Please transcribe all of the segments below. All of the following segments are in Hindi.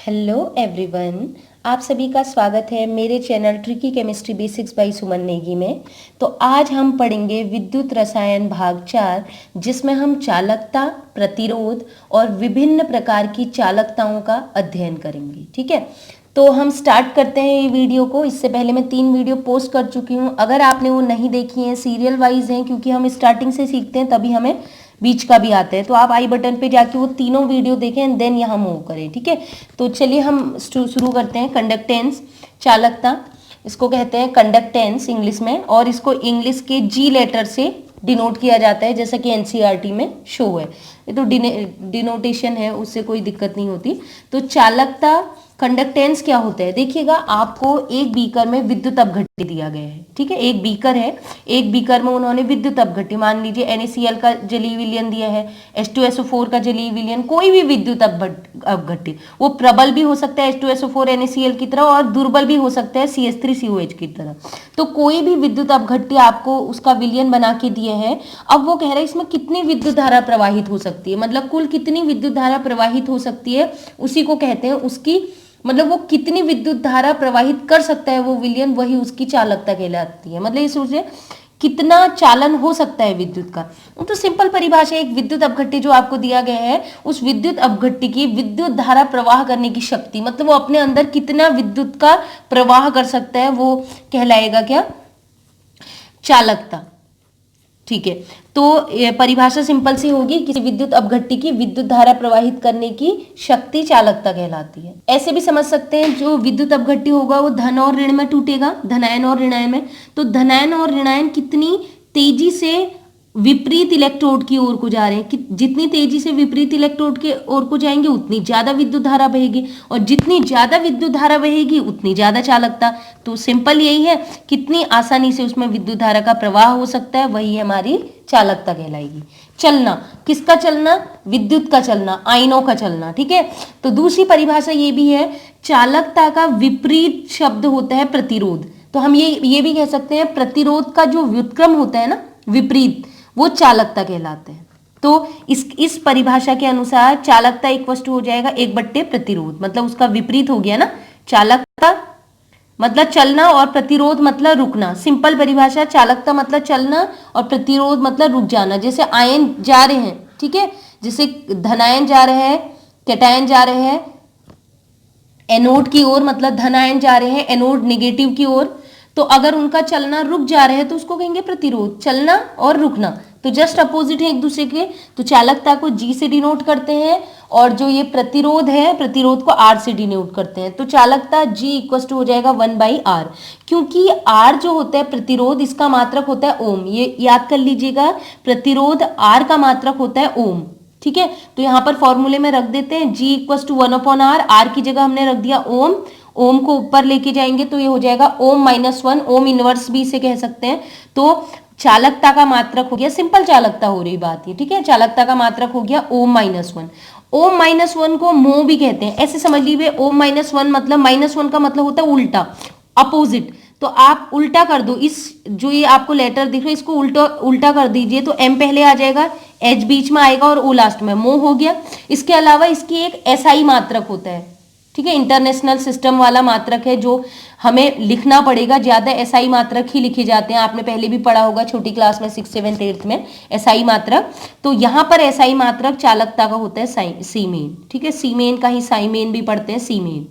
हेलो एवरीवन, आप सभी का स्वागत है मेरे channel tricky chemistry basics by Suman Negi में। तो आज हम पढ़ेंगे विद्युत रसायन भाग 4, जिसमें हम चालकता, प्रतिरोध और विभिन्न प्रकार की चालकताओं का अध्ययन करेंगे। ठीक है, तो हम स्टार्ट करते हैं ये वीडियो को। इससे पहले मैं 3 वीडियो पोस्ट कर चुकी हूँ। अगर आपने वो नहीं देखी हैं, सीरियल वाइज हैं, क्योंकि हम स्टार्टिंग से सीखते हैं तभी हमें बीच का भी आता है, तो आप आई बटन पे जाके वो तीनों वीडियो देखें एंड देन यहाँ मूव करें। ठीक है, तो चलिए हम शुरू करते हैं। कंडक्टेंस, चालकता, इसको कहते हैं कंडक्टेंस इंग्लिश में, और इसको इंग्लिश के जी लेटर से डिनोट किया जाता है, जैसा कि एनसीईआरटी में शो है। ये तो डिनोटेशन है, उससे कोई दिक्कत नहीं होती। तो चालकता, कंडक्टेंस क्या होता है, देखिएगा आपको एक बीकर में विद्युत अपघट्य दिया गया है। ठीक है, एक बीकर है, एक बीकर में उन्होंने विद्युत अपघट्य, मान लीजिए NaCl का जलीय विलयन दिया है, H2SO4 का जलीय विलयन, कोई भी विद्युत अपघट्य, वो प्रबल भी हो सकता है H2SO4 NaCl की तरह, और दुर्बल भी हो सकता है CH3COH की तरह। तो कोई भी विद्युत अपघट्य आपको उसका विलयन बना के दिए है। अब वो कह रहा है इसमें कितनी विद्युत धारा प्रवाहित हो सकती है, मतलब कुल कितनी विद्युत धारा प्रवाहित हो सकती है, उसी को कहते हैं उसकी, मतलब वो कितनी विद्युत धारा प्रवाहित कर सकता है वो विलयन, वही उसकी चालकता कहलाती है। मतलब ये सोचिए कितना चालन हो सकता है विद्युत का। तो सिंपल परिभाषा, एक विद्युत अपघट्य जो आपको दिया गया है, उस विद्युत अपघट्य की विद्युत धारा प्रवाह करने की शक्ति, मतलब वो अपने अंदर कितना विद्युत का प्रवाह कर सकता है, वो कहलाएगा क्या, चालकता। ठीक है, तो परिभाषा सिंपल सी होगी, किसी विद्युत अपघट्य की विद्युत धारा प्रवाहित करने की शक्ति चालकता कहलाती है। ऐसे भी समझ सकते हैं, जो विद्युत अपघट्य होगा वो धन और ऋण में टूटेगा, धनायन और ऋणायन में। तो धनायन और ऋणायन कितनी तेजी से विपरीत इलेक्ट्रोड की ओर को जा रहे हैं, कि जितनी तेजी से विपरीत इलेक्ट्रोड के ओर को जाएंगे उतनी ज्यादा विद्युत धारा बहेगी, और जितनी ज्यादा विद्युत धारा बहेगी उतनी ज्यादा चालकता। तो सिंपल यही है, कितनी आसानी से उसमें विद्युत धारा का प्रवाह हो सकता है, वही हमारी चालकता कहलाएगी। चलना, किसका चलना, विद्युत का चलना, आयनों का चलना। ठीक है, तो दूसरी परिभाषा ये भी है, चालकता का विपरीत शब्द होता है प्रतिरोध। तो हम ये भी कह सकते हैं, प्रतिरोध का जो व्युत्क्रम होता है ना, विपरीत, वो चालकता कहलाते हैं। तो इस परिभाषा के अनुसार चालकता एक वस्तु हो जाएगा 1/, प्रतिरोध मतलब उसका विपरीत हो गया ना। चालकता मतलब चलना और प्रतिरोध मतलब रुकना। सिंपल परिभाषा, चालकता मतलब चलना और प्रतिरोध मतलब रुक जाना। जैसे आयन जा रहे हैं, ठीक है, जैसे धनायन जा रहे हैं, कैटायन जा रहे हैं एनोड की ओर, मतलब धनायन जा रहे हैं एनोड नेगेटिव की ओर, तो अगर उनका चलना रुक जा रहे हैं तो उसको कहेंगे प्रतिरोध, चलना और रुकना तो जस्ट अपोजिट है एक दूसरे के। तो चालकता को G से डिनोट करते हैं, और जो ये प्रतिरोध है, प्रतिरोध को R से डिनोट करते हैं। तो चालकता G इक्वल टू हो जाएगा 1/R, क्योंकि R जो होता है प्रतिरोध, इसका मात्रक होता है ओम। ये याद कर लीजिएगा, प्रतिरोध R का मात्रक होता है ओम। ठीक है, तो यहाँ पर फॉर्मूले में रख देते हैं G equal to 1/R, R की जगह हमने रख दिया ओम। ओम को ऊपर लेके जाएंगे तो ये हो जाएगा ओम -1, ओम इनवर्स भी इसे कह सकते हैं। तो चालकता का मात्रक हो गया, सिंपल चालकता हो रही बात ये, ठीक है, चालकता का मात्रक हो गया ओम -1। ओम -1 को मो भी कहते हैं, ऐसे समझ लीजिए। ओम -1 मतलब -1 का मतलब होता है उल्टा, अपोजिट। तो आप उल्टा कर दो, इस जो ये आपको लेटर दिख रहा है इसको उल्टा कर दीजिए, तो M पहले आ जाएगा, H बीच में आएगा और O लास्ट में, मो हो गया। इसके अलावा इसकी एक SI मात्रक होता है, ठीक है, इंटरनेशनल सिस्टम वाला मात्रक है जो हमें लिखना पड़ेगा। ज्यादा SI मात्रक ही लिखे जाते हैं, आपने पहले भी पढ़ा होगा छोटी क्लास में 6th 7th 8th में SI मात्रक। तो यहाँ पर SI मात्रक चालकता का होता है सीमेन। ठीक है, सीमेन का ही साइमेन भी पढ़ते हैं, सीमेन।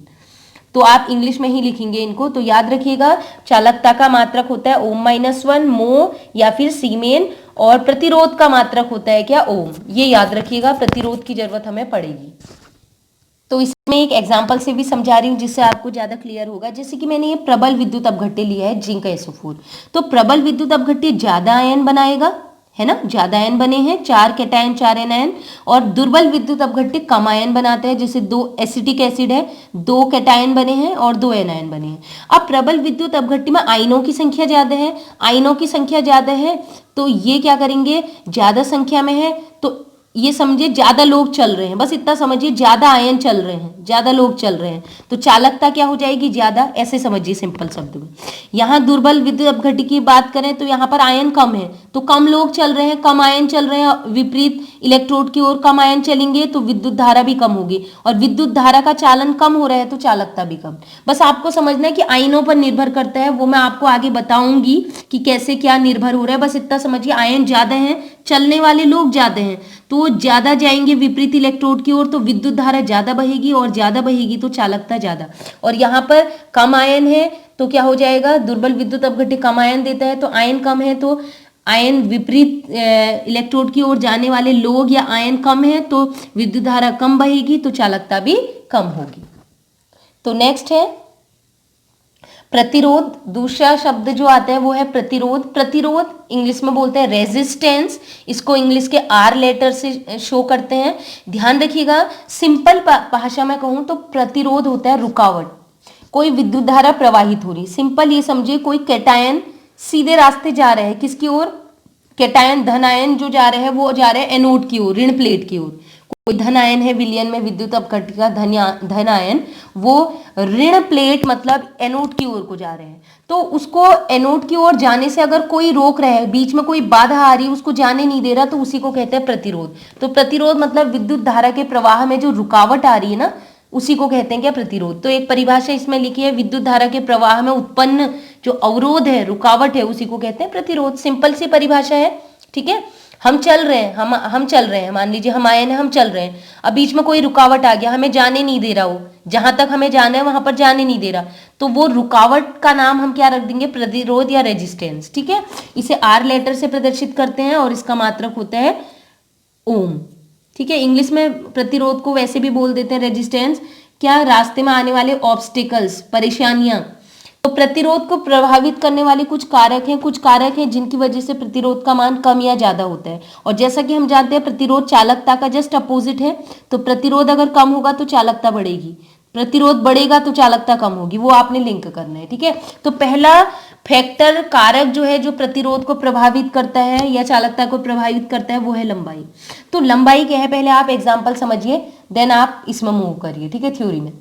तो आप इंग्लिश में ही लिखेंगे इनको, तो याद रखिएगा चालकता का मात्रक होता है ओम -1, मो या फिर सीमेन, और प्रतिरोध का मात्रक होता है क्या, ओम। ये याद रखिएगा, प्रतिरोध की जरूरत हमें पड़ेगी। तो इसमें एक एग्जांपल से भी समझा रही हूँ जिससे आपको ज्यादा क्लियर होगा। जैसे कि मैंने ये प्रबल विद्युत अपघट्य लिया है, जिंक SO4। तो प्रबल विद्युत अपघट्य ज्यादा आयन बनाएगा, है ना, ज्यादा आयन बने हैं, 4 कैटायन 4 एनायन। और दुर्बल विद्युत अपघट्य कम आयन बनाता है, जैसे 2 एसिटिक एसिड है, 2 कैटायन बने हैं और 2 एनायन बने हैं। अब प्रबल विद्युत अपघट्य में आयनों की संख्या ज्यादा है, आयनों की संख्या ज्यादा है, तो ये क्या करेंगे, ज्यादा संख्या में है तो ये समझिए ज्यादा लोग चल रहे हैं, बस इतना समझिए, ज्यादा आयन चल रहे हैं, ज्यादा लोग चल रहे हैं, तो चालकता क्या हो जाएगी, ज्यादा, ऐसे समझिए सिंपल शब्द में। यहाँ दुर्बल विद्युत अपघट्य की बात करें तो यहाँ पर आयन कम है, तो कम लोग चल रहे हैं, कम आयन चल रहे हैं, विपरीत इलेक्ट्रोड की ओर कम आयन चलेंगे तो विद्युत धारा भी कम होगी, और विद्युत धारा का चालन कम हो रहा है तो चालकता भी कम। बस आपको समझना है कि आयनों पर निर्भर करता है, वो मैं आपको आगे बताऊंगी कि कैसे क्या निर्भर हो रहा है। बस इतना समझिए, आयन ज्यादा है, चलने वाले लोग ज्यादा हैं, तो ज्यादा जाएंगे विपरीत इलेक्ट्रोड की ओर तो विद्युत धारा ज्यादा बहेगी, और ज्यादा बहेगी तो चालकता ज्यादा। और यहाँ पर कम आयन है तो क्या हो जाएगा, दुर्बल विद्युत अपघट्य कम आयन देता है, तो आयन कम है तो आयन विपरीत इलेक्ट्रोड की ओर जाने वाले लोग या आयन कम है तो विद्युत धारा कम बहेगी तो चालकता भी कम होगी। तो नेक्स्ट है प्रतिरोध। दूसरा शब्द जो आता है वो है प्रतिरोध। प्रतिरोध इंग्लिश में बोलते हैं रेजिस्टेंस, इसको इंग्लिश के आर लेटर से शो करते हैं। ध्यान रखिएगा, सिंपल भाषा में कहूं तो प्रतिरोध होता है रुकावट, कोई विद्युत धारा प्रवाहित हो रही। सिंपल ये समझिए, कोई कैटायन सीधे रास्ते जा रहे हैं, किसकी ओर, कैटायन धन आयन जो जा रहे हैं वो जा रहे हैं एनोड की ओर, ऋण प्लेट की ओर। कोई धन आयन है विलयन में विद्युत अपघट्य का धन आयन, वो ऋण प्लेट मतलब एनोड की ओर को जा रहे हैं, तो उसको एनोड की ओर जाने से अगर कोई रोक रहा है, बीच में कोई बाधा आ रही है, उसको जाने नहीं दे रहा, तो उसी को कहते हैं प्रतिरोध। तो प्रतिरोध मतलब विद्युत धारा के प्रवाह में जो रुकावट आ रही है ना, उसी को कहते हैं क्या, प्रतिरोध। तो एक परिभाषा इसमें लिखी है, विद्युत धारा के प्रवाह में उत्पन्न जो अवरोध है, रुकावट है, उसी को कहते हैं प्रतिरोध। सिंपल सी परिभाषा है, ठीक है। हम चल रहे हैं, हम चल रहे हैं, मान लीजिए हम आयन है, हम चल रहे हैं, अब बीच में कोई रुकावट आ गया, हमें जाने नहीं दे रहा, हो जहां तक हमें जाना है वहां पर जाने नहीं दे रहा, तो वो रुकावट का नाम हम क्या रख देंगे, प्रतिरोध या रेजिस्टेंस, ठीक है। इसे आर लेटर से प्रदर्शित करते हैं और इसका मात्रक होता है ओम, ठीक है। इंग्लिश में प्रतिरोध को वैसे भी बोल देते हैं रेजिस्टेंस, क्या, रास्ते में आने वाले ऑब्स्टिकल्स, परेशानियां। तो प्रतिरोध को प्रभावित करने वाले कुछ कारक हैं जिनकी वजह से प्रतिरोध का मान कम या ज्यादा होता है। और जैसा कि हम जानते हैं प्रतिरोध चालकता का जस्ट अपोजिट है, तो प्रतिरोध अगर कम होगा तो चालकता बढ़ेगी, प्रतिरोध बढ़ेगा तो चालकता कम होगी, वो आपने लिंक करना है, ठीक है। तो पहला फैक्टर, कारक जो है जो प्रतिरोध को प्रभावित करता है या चालकता को प्रभावित करता है, वो है लंबाई। तो लंबाई क्या है, पहले आप एग्जाम्पल समझिए, देन आप इसमें मूव करिए, ठीक है, थ्योरी में।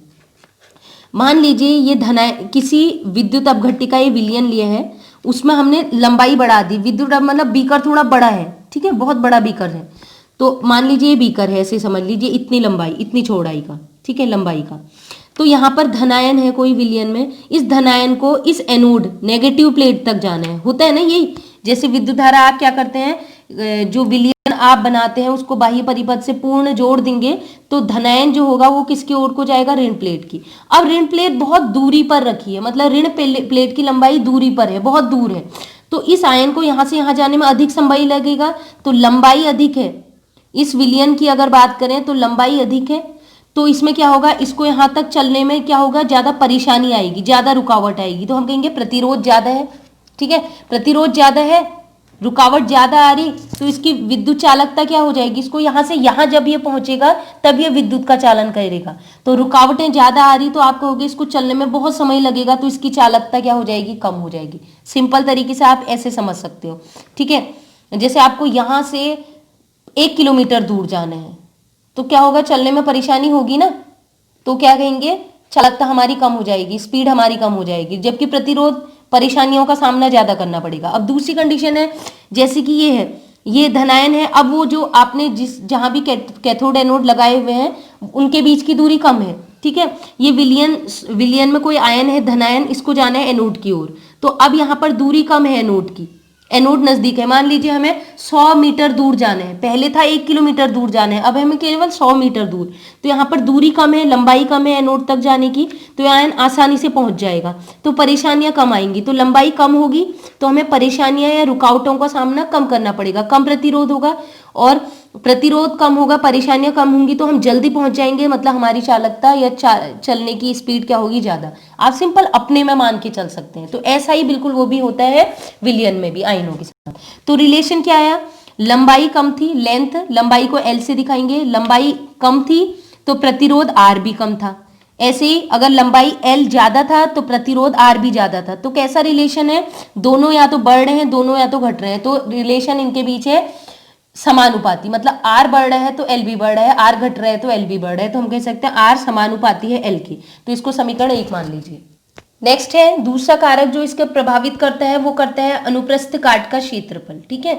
मान लीजिए ये किसी विद्युत अपघट्य का ये विलयन लिया है, उसमें हमने लंबाई बढ़ा दी, विद्युत मतलब बीकर थोड़ा बड़ा है, ठीक है, बहुत बड़ा बीकर है, तो मान लीजिए ये बीकर है, ऐसे समझ लीजिए, इतनी लंबाई, इतनी चौड़ाई का, ठीक है, लंबाई का। तो यहाँ पर धनायन है कोई विलयन में, इस धनायन को इस एनोड नेगेटिव प्लेट तक जाना है, होता है ना यही। जैसे विद्युत धारा आप क्या करते हैं, जो विलयन आप बनाते हैं उसको बाह्य परिपथ से पूर्ण जोड़ देंगे, तो धनायन जो होगा वो किसकी ओर को जाएगा, ऋण प्लेट की। अब ऋण प्लेट बहुत दूरी पर रखी है, मतलब ऋण प्लेट की लंबाई दूरी पर है, बहुत दूर है, तो इस आयन को यहां से यहां जाने में अधिक समय लगेगा, तो लंबाई अधिक है। इस विलयन की अगर बात करें तो लंबाई अधिक है, तो इसमें क्या होगा, इसको यहां तक चलने में क्या होगा, ज्यादा परेशानी आएगी, ज्यादा रुकावट आएगी, तो हम कहेंगे प्रतिरोध ज्यादा है, ठीक है। प्रतिरोध ज्यादा है, रुकावट ज्यादा आ रही, तो इसकी विद्युत चालकता क्या हो जाएगी, इसको यहां से यहां जब ये पहुंचेगा तब ये विद्युत का चालन करेगा। तो रुकावटें ज्यादा आ रही तो आप कहोगे इसको चलने में बहुत समय लगेगा, तो इसकी चालकता क्या हो जाएगी, कम हो जाएगी। सिंपल तरीके से आप ऐसे समझ सकते हो, ठीक है। जैसे आपको यहां से 1 किलोमीटर दूर जाना है, तो क्या होगा, चलने में परेशानी होगी ना, तो क्या कहेंगे, चालकता हमारी कम हो जाएगी, स्पीड हमारी कम हो जाएगी, जबकि प्रतिरोध परेशानियों का सामना ज्यादा करना पड़ेगा। अब दूसरी कंडीशन है, जैसे कि ये है, ये धनायन है, अब वो जो आपने जहां भी कैथोड एनोड लगाए हुए हैं उनके बीच की दूरी कम है, ठीक है। ये विलयन में कोई आयन है धनायन, इसको जाना है एनोड की ओर, तो अब यहां पर दूरी कम है एनोड की, एनोड नजदीक है, मान लीजिए हमें 100 मीटर दूर जाना है, पहले था 1 किलोमीटर दूर जाना है, अब हमें केवल 100 मीटर दूर, तो यहाँ पर दूरी कम है, लंबाई कम है एनोड तक जाने की, तो आयन आसानी से पहुंच जाएगा, तो परेशानियां कम आएंगी, तो लंबाई कम होगी तो हमें परेशानियां या रुकावटों का सामना कम करना पड़ेगा, कम प्रतिरोध होगा, और प्रतिरोध कम होगा, परेशानियां कम होंगी, तो हम जल्दी पहुंच जाएंगे, मतलब हमारी चालकता या चलने की स्पीड क्या होगी, ज्यादा। आप सिंपल अपने में मान के चल सकते हैं। तो ऐसा ही बिल्कुल वो भी होता है विलयन में भी आयनों के साथ। तो रिलेशन क्या आया, लंबाई कम थी, लेंथ, लंबाई को एल से दिखाएंगे, लंबाई कम थी तो प्रतिरोध आर भी कम था। ऐसे ही अगर लंबाई एल ज्यादा था तो प्रतिरोध आर भी ज्यादा था। तो कैसा रिलेशन है, दोनों या तो बढ़ रहे हैं, दोनों या तो घट रहे हैं, तो रिलेशन इनके बीच है समानुपाती, मतलब आर बढ़ रहा है तो एल भी बढ़ रहा है, आर घट रहा है तो एल भी बढ़ रहा है, तो हम कह सकते हैं आर समानुपाती है एल के। तो इसको समीकरण 1 मान लीजिए। नेक्स्ट है दूसरा कारक जो इसके प्रभावित करता है, वो करता है अनुप्रस्थ काट का क्षेत्रफल। ठीक है,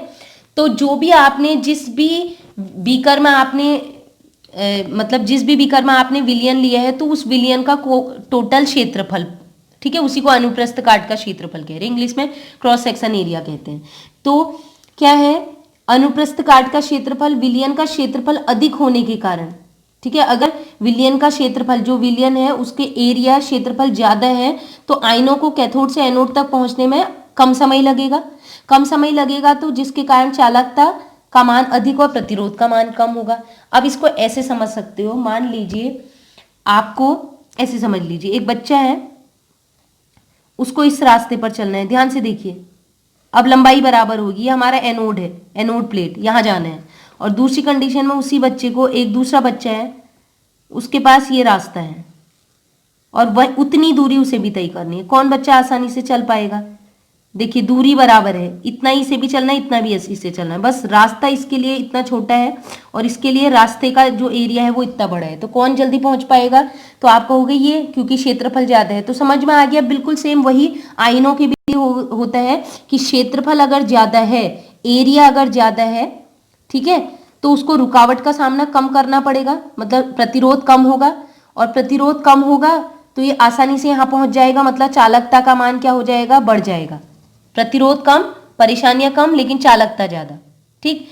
तो जो भी आपने जिस भी बीकर में आपने मतलब जिस भी बीकर में आपने विलियन लिया है, तो उस विलियन का टोटल क्षेत्रफल, ठीक है, उसी को अनुप्रस्थ काट का क्षेत्रफल कह रहे हैं, इंग्लिश में क्रॉस सेक्शन एरिया कहते हैं। तो क्या है, अनुप्रस्थ काट का क्षेत्रफल विलियन का क्षेत्रफल अधिक होने के कारण, ठीक है, अगर विलियन का क्षेत्रफल जो विलियन है उसके एरिया क्षेत्रफल ज्यादा है, तो आयनों को कैथोड से एनोड तक पहुंचने में कम समय लगेगा, तो जिसके कारण चालकता का मान अधिक और प्रतिरोध का मान कम होगा। अब इसको ऐसे समझ सकते हो, मान लीजिए आपको ऐसे समझ लीजिए, एक बच्चा है, उसको इस रास्ते पर चलना है, ध्यान से देखिए, अब लंबाई बराबर होगी, ये हमारा एनोड है, एनोड प्लेट, यहां जाना है। और दूसरी कंडीशन में उसी बच्चे को एक दूसरा बच्चा है, उसके पास ये रास्ता है और वह उतनी दूरी उसे भी तय करनी है। कौन बच्चा आसानी से चल पाएगा? देखिए दूरी बराबर है, इतना ही से भी चलना है, इतना भी इससे चलना है, बस रास्ता इसके लिए इतना छोटा है और इसके लिए रास्ते का जो एरिया है वो इतना बड़ा है, तो कौन जल्दी पहुंच पाएगा? तो आप कहोगे ये, क्योंकि क्षेत्रफल ज्यादा है। तो समझ में आ गया, बिल्कुल सेम वही आयनों के भी होता है कि क्षेत्रफल अगर ज्यादा है, एरिया अगर ज्यादा है, ठीक है, तो उसको रुकावट का सामना कम करना पड़ेगा, मतलब प्रतिरोध कम होगा, और प्रतिरोध कम होगा तो ये आसानी से यहाँ पहुंच जाएगा, मतलब चालकता का मान क्या हो जाएगा? बढ़ जाएगा। प्रतिरोध कम, परेशानियां कम, लेकिन चालकता ज्यादा। ठीक,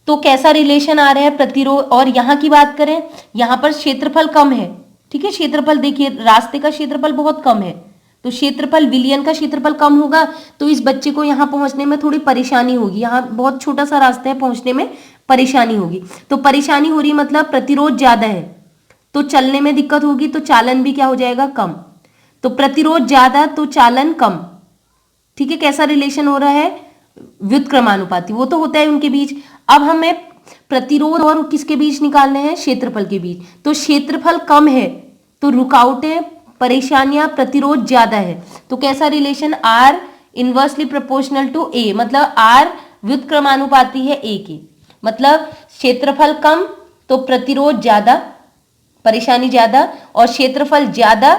तो कैसा रिलेशन आ रहा है प्रतिरोध, और यहां की बात करें, यहां पर क्षेत्रफल कम है, ठीक है, क्षेत्रफल देखिए रास्ते का क्षेत्रफल बहुत कम है, तो क्षेत्रफल विलियन का क्षेत्रफल कम होगा, तो इस बच्चे को यहां पहुंचने में थोड़ी परेशानी होगी, यहां बहुत छोटा सा रास्ता है, पहुंचने में परेशानी होगी। तो परेशानी हो रही मतलब प्रतिरोध ज्यादा है, तो चलने में दिक्कत होगी, तो चालन भी क्या हो जाएगा? कम। तो प्रतिरोध ज्यादा तो चालन कम। ठीक है, कैसा रिलेशन हो रहा है? व्युत्क्रमानुपाती, वो तो होता है उनके बीच। अब हमें प्रतिरोध और किसके बीच निकालने हैं? क्षेत्रफल के बीच। तो क्षेत्रफल कम है तो रुकावटें, परेशानियां, प्रतिरोध ज्यादा है, तो कैसा relation? R inversely proportional to A, मतलब आर व्युत्क्रमानुपाती है ए के, मतलब क्षेत्रफल कम तो प्रतिरोध ज्यादा, परेशानी ज्यादा, और क्षेत्रफल ज्यादा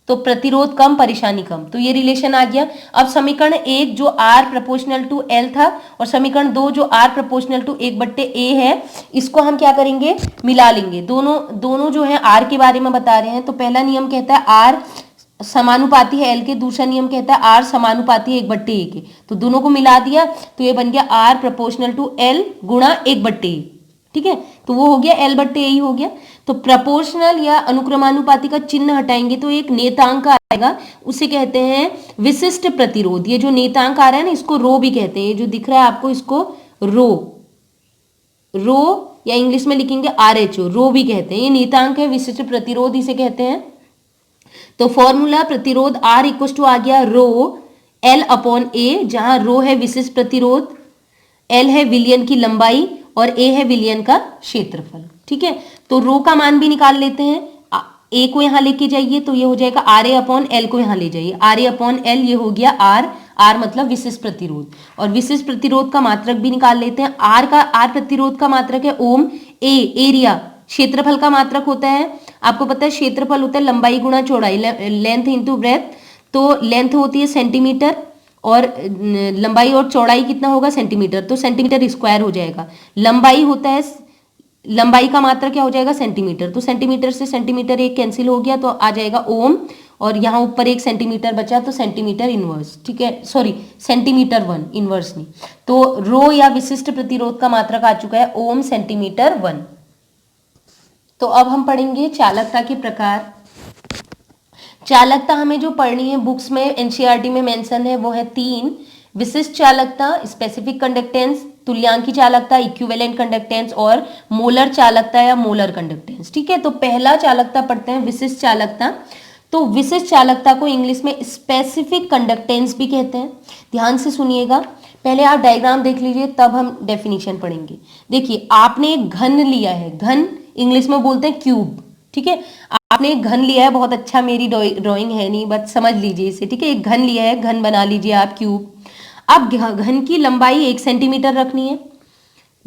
तो प्रतिरोध कम, परेशानी कम, तो ये रिलेशन आ गया। अब समीकरण 1 जो r प्रोपोर्शनल टू l था, और समीकरण 2 जो r प्रोपोर्शनल टू 1/a है, इसको हम क्या करेंगे? मिला लेंगे। दोनों जो है r के बारे में बता रहे हैं, तो पहला नियम कहता है r समानुपाती है l के, दूसरा नियम कहता है r समानुपाती है 1/a के, तो दोनों को मिला दिया तो ये बन गया r प्रोपोर्शनल टू l गुणा 1/a। ठीक है, तो वो हो गया l/a ही हो गया। तो प्रपोर्शनल या अनुक्रमानुपाती का चिन्ह हटाएंगे तो एक नेतांक आएगा, उसे कहते हैं विशिष्ट प्रतिरोध। ये जो नेतांक आ रहा है ना, इसको रो भी कहते हैं, ये जो दिख रहा है आपको, इसको रो या इंग्लिश में लिखेंगे RHO, रो भी कहते हैं। ये नेतांक है, विशिष्ट प्रतिरोध इसे कहते हैं। तो फॉर्मूला प्रतिरोध R इक्वल टू आ गया रो L/A, जहां रो है विशिष्ट प्रतिरोध, L है विलियन की लंबाई और A है विलियन का क्षेत्रफल। ठीक है, तो रो का मान भी निकाल लेते हैं, A को यहां लेके जाइए तो ये हो जाएगा RA/L को यहां ले जाइए, RA/L ये हो गया R मतलब विशिष्ट प्रतिरोध, और विशिष्ट प्रतिरोध का मात्रक भी निकाल लेते हैं। R प्रतिरोध का मात्रक है ओम, A एरिया क्षेत्रफल का मात्रक होता है, आपको पता है क्षेत्रफल होता है लंबाई गुणा चौड़ाई, लेंथ इंटू ब्रेथ, तो लेंथ होती है सेंटीमीटर और लंबाई और चौड़ाई कितना होगा? सेंटीमीटर, तो सेंटीमीटर स्क्वायर हो जाएगा। लंबाई होता है, लंबाई का मात्रा क्या हो जाएगा? सेंटीमीटर, तो सेंटीमीटर से सेंटीमीटर एक कैंसिल हो गया तो आ जाएगा ओम, और यहाँ ऊपर 1 सेंटीमीटर बचा तो सेंटीमीटर इनवर्स। ठीक है, सॉरी सेंटीमीटर 1, इनवर्स नहीं। तो रो या विशिष्ट प्रतिरोध का मात्रक आ चुका है ओम सेंटीमीटर 1। तो अब हम पढ़ेंगे चालकता के प्रकार। चालकता हमें जो पढ़नी है बुक्स में, एनसीईआरटी में मेंशन है, वो है 3: विशिष्ट चालकता, स्पेसिफिक कंडक्टेंस, तुल्यांकी चालकता, इक्विवेलेंट कंडक्टेंस, और मोलर चालकता या मोलर कंडक्टेंस। ठीक है, तो पहला चालकता पढ़ते हैं विशिष्ट चालकता। तो विशिष्ट चालकता को इंग्लिश में स्पेसिफिक कंडक्टेंस भी कहते हैं। ध्यान से सुनिएगा, पहले आप डायग्राम देख लीजिए तब हम डेफिनेशन पढ़ेंगे। देखिए आपने एक घन लिया है, घन इंग्लिश में बोलते हैं क्यूब। ठीक है, आपने एक घन लिया है, बहुत अच्छा, मेरी ड्राइंग है नहीं, बट समझ लीजिए इसे। ठीक है, एक घन लिया है, घन बना लीजिए आप क्यूब। अब घन की लंबाई 1 सेंटीमीटर रखनी है,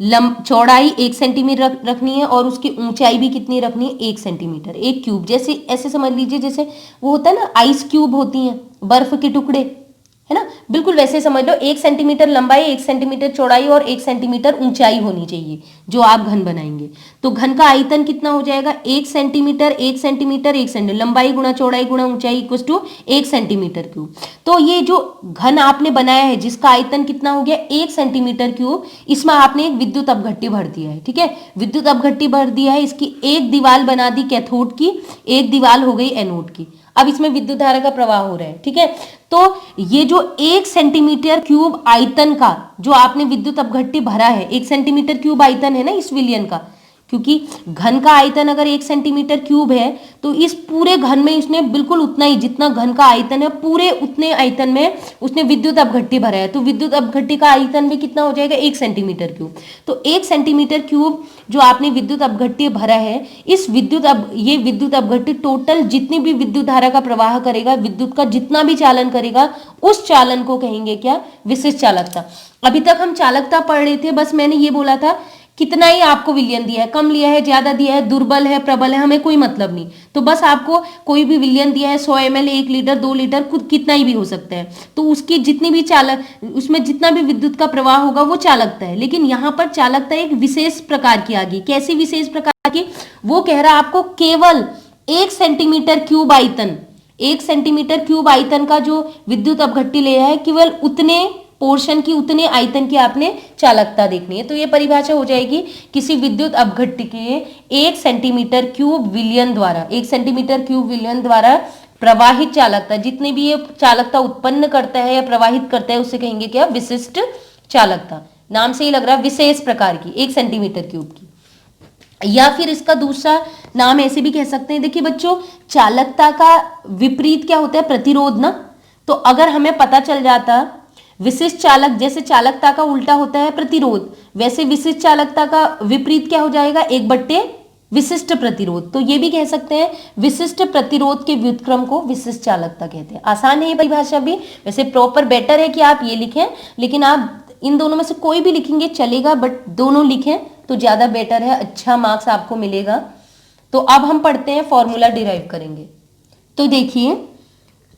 चौड़ाई 1 सेंटीमीटर रखनी है और उसकी ऊंचाई भी कितनी रखनी है, 1 सेंटीमीटर। एक क्यूब जैसे ऐसे समझ लीजिए जैसे वो होता है ना आइस क्यूब होती हैं, बर्फ के टुकड़े, है ना, बिल्कुल वैसे समझ लो। 1 सेंटीमीटर लंबाई, 1 सेंटीमीटर चौड़ाई और 1 सेंटीमीटर ऊंचाई होनी चाहिए जो आप घन बनाएंगे। तो घन का आयतन कितना हो जाएगा, 1 सेंटीमीटर 1 सेंटीमीटर 1 सेंटीमीटर, लंबाई गुणा चौड़ाई गुणा ऊंचाई इक्वल टू 1 सेंटीमीटर क्यूब। तो ये जो घन आपने बनाया है जिसका आयतन कितना हो गया, 1 सेंटीमीटर क्यूब, इसमें आपने एक विद्युत अपघट्टी भर दिया है। ठीक है, विद्युत अपघट्टी भर दिया है, इसकी एक दीवार बना दी कैथोड की, एक दीवार हो गई एनोड की। अब इसमें विद्युत धारा का प्रवाह हो रहा है। ठीक है, तो ये जो 1 सेंटीमीटर क्यूब आयतन का जो आपने विद्युत अपघट्टी भरा है, 1 सेंटीमीटर क्यूब आयतन है ना इस विलयन का, क्योंकि घन का आयतन अगर 1 सेंटीमीटर क्यूब है तो इस पूरे घन में उसने बिल्कुल उतना ही, जितना घन का आयतन है पूरे उतने आयतन में उसने विद्युत अपघट्टी भरा है। तो विद्युत अपघट्टी का आयतन भी कितना हो जाएगा, 1 सेंटीमीटर क्यूब। तो 1 सेंटीमीटर क्यूब जो आपने विद्युत अपघट्टी भरा है, इस ये विद्युत अपघट्टी टोटल जितनी भी विद्युत धारा का प्रवाह करेगा, विद्युत का जितना भी चालन करेगा, उस चालन को कहेंगे क्या, विशिष्ट चालकता। अभी तक हम चालकता पढ़ रहे थे, बस मैंने ये बोला था कितना ही आपको विलयन दिया है, कम लिया है, ज्यादा दिया है, दुर्बल है, प्रबल है, हमें कोई मतलब नहीं। तो बस आपको कोई भी विलयन दिया है, 100 ml, 1 लीटर, 2 लीटर, खुद कितना ही भी हो सकता है, तो उसकी जितनी भी चालक, उसमें जितना भी विद्युत का प्रवाह होगा वो चालकता है। लेकिन यहाँ पर चालकता एक विशेष प्रकार की आ गई। कैसी विशेष प्रकार की, वो कह रहा है आपको केवल 1 सेंटीमीटर क्यूब आयतन, 1 सेंटीमीटर क्यूब आयतन का जो विद्युत अपघट्टी लिया है, केवल उतने पोर्शन की, उतने आयतन की आपने चालकता देखनी है। तो ये परिभाषा हो जाएगी किसी विद्युत अपघट्टी के 1 सेंटीमीटर क्यूब विलयन द्वारा, 1 सेंटीमीटर क्यूब विलयन द्वारा प्रवाहित चालकता, जितने भी ये चालकता उत्पन्न करता है या प्रवाहित करता है उसे कहेंगे क्या, विशिष्ट चालकता। नाम से ही लग रहा है विशेष प्रकार की, 1 सेंटीमीटर क्यूब की। या फिर इसका दूसरा नाम ऐसे भी कह सकते हैं, देखिए बच्चों, चालकता का विपरीत क्या होता है, प्रतिरोध ना। तो अगर हमें पता चल जाता विशिष्ट चालक, जैसे चालकता का उल्टा होता है प्रतिरोध, वैसे विशिष्ट चालकता का विपरीत क्या हो जाएगा, 1/, विशिष्ट प्रतिरोध। तो ये भी कह सकते हैं विशिष्ट प्रतिरोध के व्युत्क्रम को विशिष्ट चालकता कहते हैं। आसान है ये परिभाषा भी, वैसे प्रॉपर बेटर है कि आप ये लिखें, लेकिन आप इन दोनों में से कोई भी लिखेंगे चलेगा, बट दोनों लिखें तो ज्यादा बेटर है, अच्छा मार्क्स आपको मिलेगा। तो अब हम पढ़ते हैं, फॉर्मूला डिराइव करेंगे। तो देखिए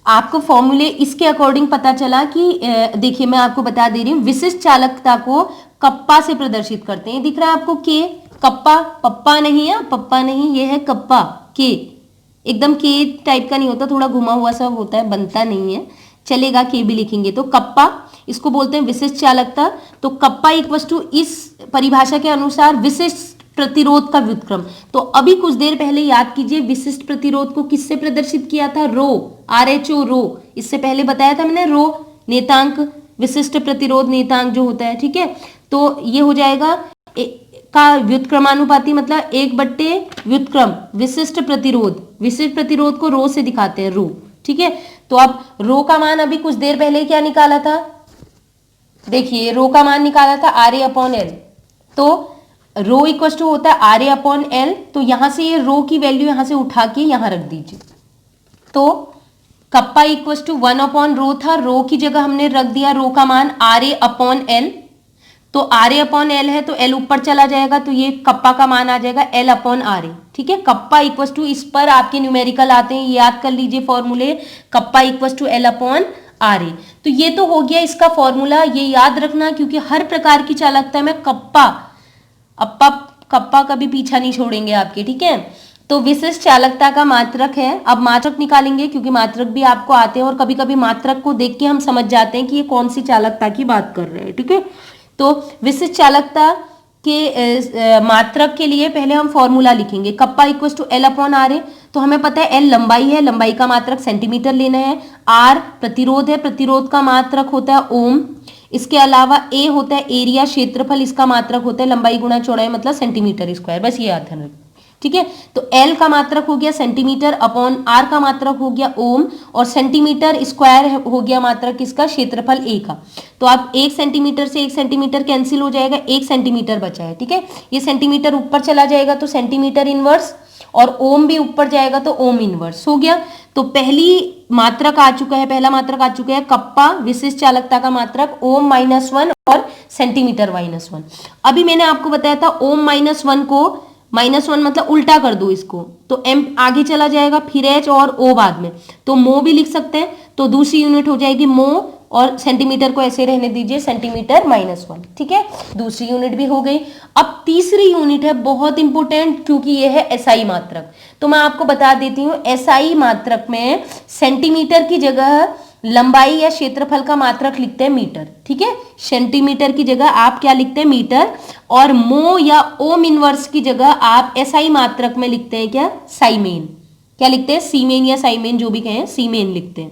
आपको फॉर्मूले इसके अकॉर्डिंग पता चला कि देखिए मैं आपको बता दे रही हूँ, विशिष्ट चालकता को कप्पा से प्रदर्शित करते हैं। दिख रहा है आपको के, कप्पा, पप्पा नहीं है, पप्पा नहीं, ये है कप्पा, के एकदम के टाइप का नहीं होता, थोड़ा घुमा हुआ सा होता है, बनता नहीं है, चलेगा के भी लिखेंगे। तो कप्पा, इसको बोलते हैं विशिष्ट चालकता। तो कप्पा इक्वल टू, इस परिभाषा के अनुसार विशिष्ट प्रतिरोध का व्युत्क्रम। तो अभी कुछ देर पहले याद कीजिए विशिष्ट प्रतिरोध को किससे प्रदर्शित किया था, रो, RHO, रो। इससे पहले बताया था मैंने, रो नेतांक, विशिष्ट प्रतिरोध नेतांक जो होता है। ठीक है, तो ये हो जाएगा का व्युत्क्रमानुपाती, मतलब 1/, व्युत्क्रम विशिष्ट प्रतिरोध, विशिष्ट प्रतिरोध को रो से दिखाते हैं, रो। ठीक है, तो अब रो का मान अभी कुछ देर पहले क्या निकाला था, देखिए रो का मान निकाला था RA/L। तो रो इक्वल टू होता है RA/L। तो यहां से ये रो की वैल्यू यहां से उठा के यहां रख दीजिए। तो कप्पा इक्वल टू 1/रो था, रो की जगह हमने रख दिया रो का मान RA/L। तो RA/L है तो L ऊपर चला जाएगा, तो ये कप्पा का मान आ जाएगा L/RA। ठीक है, कप्पा इक्वल टू, इस पर आपके न्यूमेरिकल आते हैं, याद कर लीजिए फॉर्मूले, कप्पा इक्वल टू L/RA। तो ये तो हो गया इसका फॉर्मूला, ये याद रखना, क्योंकि हर प्रकार की चालकता में कप्पा का भी पीछा नहीं छोड़ेंगे आपके। ठीक है, तो विशिष्ट चालकता का मात्रक है। अब मात्रक निकालेंगे, क्योंकि मात्रक भी आपको आते हैं और कभी कभी मात्रक को देख के हम समझ जाते हैं कि ये कौन सी चालकता की बात कर रहे हैं। ठीक है, तो विशिष्ट चालकता के मात्रक के लिए पहले हम फॉर्मूला लिखेंगे, कप्पा इक्वल टू L/RA। तो हमें पता है L लंबाई है, लंबाई का मात्रक सेंटीमीटर लेना है, R प्रतिरोध है, प्रतिरोध का मात्रक होता है ओम। इसके अलावा A होता है एरिया, क्षेत्रफल, इसका मात्रक होता है लंबाई गुणा चौड़ाई, मतलब सेंटीमीटर स्क्वायर। बस ये याद रखना। ठीक है, तो L का मात्रक हो गया सेंटीमीटर, अपॉन R का मात्रक हो गया ओम, और सेंटीमीटर स्क्वायर हो गया मात्रक किसका, क्षेत्रफल A का। तो आप 1 सेंटीमीटर से 1 सेंटीमीटर कैंसिल हो जाएगा, 1 सेंटीमीटर बचा है। ठीक है, ये सेंटीमीटर ऊपर चला जाएगा तो सेंटीमीटर इनवर्स, और ओम भी ऊपर जाएगा तो ओम इनवर्स हो गया। तो पहली मात्रक आ चुका है, पहला मात्रक आ चुका है कप्पा, विशिष्ट चालकता का मात्रक ओम -1 और सेंटीमीटर -1। अभी मैंने आपको बताया था ओम -1 को -1 मतलब उल्टा कर दो इसको, तो एम आगे चला जाएगा, फिर एच और ओ बाद में, तो मो भी लिख सकते हैं। तो दूसरी यूनिट हो जाएगी मो, और सेंटीमीटर को ऐसे रहने दीजिए, सेंटीमीटर -1। ठीक है, दूसरी यूनिट भी हो गई। अब तीसरी यूनिट है बहुत इंपॉर्टेंट, क्योंकि ये है एसआई मात्रक। तो मैं आपको बता देती हूँ, एसआई मात्रक में सेंटीमीटर की जगह लंबाई या क्षेत्रफल का मात्रक लिखते हैं मीटर। ठीक है, सेंटीमीटर की जगह आप क्या लिखते हैं, मीटर। और मो या ओम इनवर्स की जगह आप एसआई मात्रक में लिखते हैं क्या, साइमेन। क्या लिखते हैं, सीमेन या साइमेन, जो भी कहें, सीमेन लिखते हैं।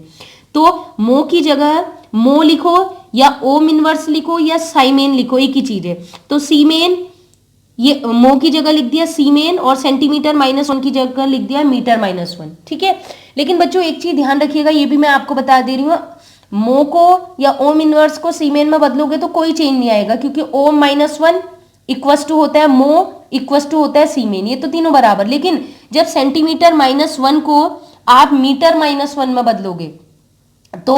तो मो की जगह मो लिखो या ओम इनवर्स लिखो या साइमेन लिखो, एक ही चीज है। तो सीमेन, ये मो की जगह लिख दिया सीमेन, और सेंटीमीटर -1 की जगह लिख दिया मीटर -1। ठीक है, लेकिन बच्चों एक चीज ध्यान रखिएगा, ये भी मैं आपको बता दे रही हूँ, मो को या ओम इनवर्स को सीमेन में बदलोगे तो कोई चेंज नहीं आएगा, क्योंकि ओम -1 इक्वस टू होता है मो इक्वस टू होता है सीमेन, ये तो तीनों बराबर। लेकिन जब सेंटीमीटर -1 को आप मीटर -1 में बदलोगे तो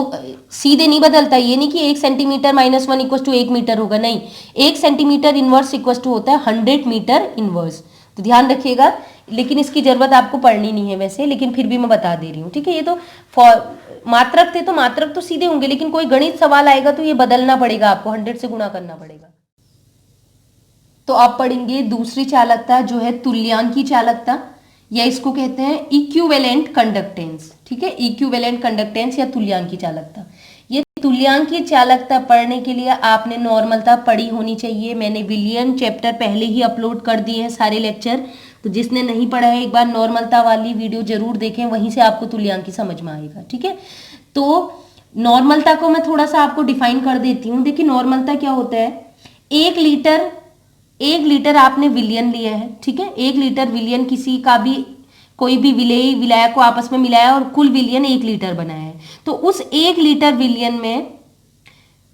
सीधे नहीं बदलता, ये नहीं कि 1 सेंटीमीटर -1 इक्वस टू 1 मीटर होगा, नहीं, 1 सेंटीमीटर इनवर्स इक्वस टू होता है 100 मीटर इनवर्स। तो ध्यान रखिएगा, लेकिन इसकी जरूरत आपको पढ़नी नहीं है वैसे, लेकिन फिर भी मैं बता दे रही हूँ। ठीक है, ये तो मात्रक थे, तो मात्रक तो सीधे होंगे, लेकिन कोई गणित सवाल आएगा तो ये बदलना पड़ेगा, आपको 100 से गुणा करना पड़ेगा। तो आप पढ़ेंगे दूसरी चालकता, जो है तुल्यांकी चालकता, या इसको कहते हैं इक्विवेलेंट कंडक्टेंस। ठीक है, इक्विवेलेंट कंडक्टेंस या तुल्यांकी चालकता। ये तुल्यांकी चालकता पढ़ने के लिए आपने नॉर्मलता पढ़ी होनी चाहिए। मैंने विलियन चैप्टर पहले ही अपलोड कर दिए हैं सारे लेक्चर, तो जिसने नहीं पढ़ा है एक बार नॉर्मलता वाली वीडियो जरूर देखें, वहीं से आपको तुल्यांकी समझ में आएगा। ठीक है, तो नॉर्मलता को मैं थोड़ा सा आपको डिफाइन कर देती हूँ। देखिए नॉर्मलता क्या होता है, 1 लीटर आपने विलियन लिया है। ठीक है, 1 लीटर विलियन, किसी का भी कोई भी विलेय विलायक को आपस में मिलाया और कुल विलियन 1 लीटर बनाया है। तो उस 1 लीटर विलियन में